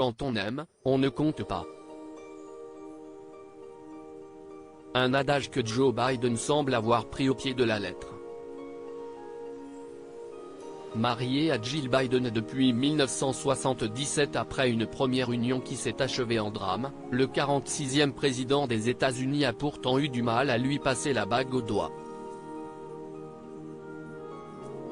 Quand on aime, on ne compte pas. Un adage que Joe Biden semble avoir pris au pied de la lettre. Marié à Jill Biden depuis 1977 après une première union qui s'est achevée en drame, le 46e président des États-Unis a pourtant eu du mal à lui passer la bague au doigt.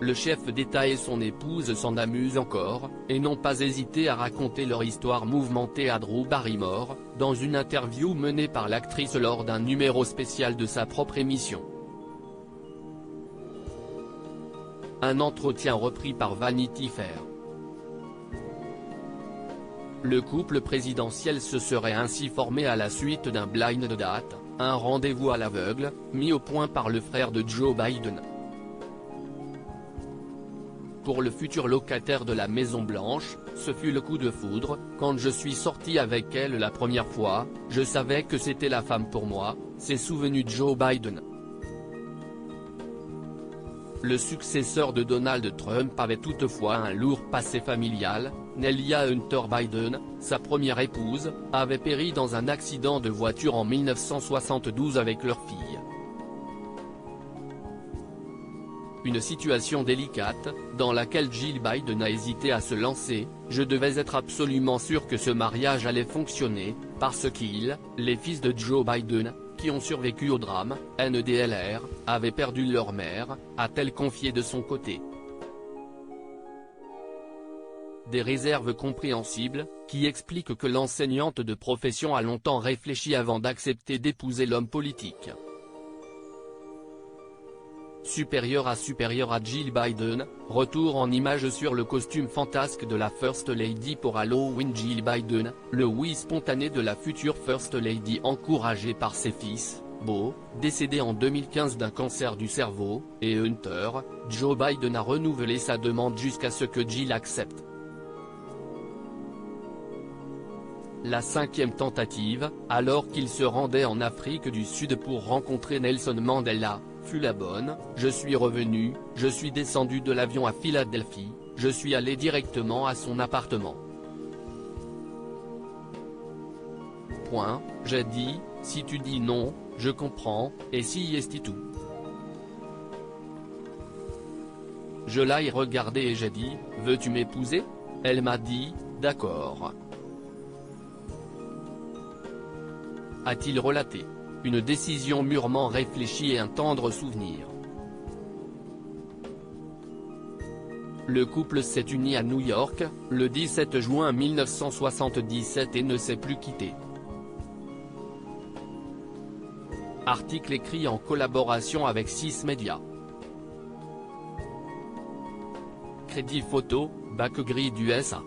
Le chef d'État et son épouse s'en amusent encore, et n'ont pas hésité à raconter leur histoire mouvementée à Drew Barrymore, dans une interview menée par l'actrice lors d'un numéro spécial de sa propre émission. Un entretien repris par Vanity Fair. Le couple présidentiel se serait ainsi formé à la suite d'un blind date, un rendez-vous à l'aveugle, mis au point par le frère de Joe Biden. Pour le futur locataire de la Maison-Blanche, ce fut le coup de foudre. Quand je suis sorti avec elle la première fois, je savais que c'était la femme pour moi, s'est souvenu Joe Biden. Le successeur de Donald Trump avait toutefois un lourd passé familial. Nelia Hunter Biden, sa première épouse, avait péri dans un accident de voiture en 1972 avec leur fille. Une situation délicate, dans laquelle Jill Biden a hésité à se lancer. Je devais être absolument sûr que ce mariage allait fonctionner, parce qu'ils, les fils de Joe Biden, qui ont survécu au drame, NDLR, avaient perdu leur mère, a-t-elle confié de son côté. Des réserves compréhensibles, qui expliquent que l'enseignante de profession a longtemps réfléchi avant d'accepter d'épouser l'homme politique. Supérieur à Jill Biden, retour en images sur le costume fantasque de la First Lady pour Halloween. Jill Biden, le oui spontané de la future First Lady encouragé par ses fils, Beau, décédé en 2015 d'un cancer du cerveau, et Hunter, Joe Biden a renouvelé sa demande jusqu'à ce que Jill accepte. La 5e tentative, alors qu'il se rendait en Afrique du Sud pour rencontrer Nelson Mandela, fut la bonne. Je suis revenu, je suis descendu de l'avion à Philadelphie, je suis allé directement à son appartement. J'ai dit, si tu dis non, je comprends, et si est tout. Je l'ai regardé et j'ai dit, veux-tu m'épouser? Elle m'a dit, d'accord. A-t-il relaté. Une décision mûrement réfléchie et un tendre souvenir. Le couple s'est uni à New York, le 17 juin 1977 et ne s'est plus quitté. Article écrit en collaboration avec 6 médias. Crédit photo, Backgrid USA.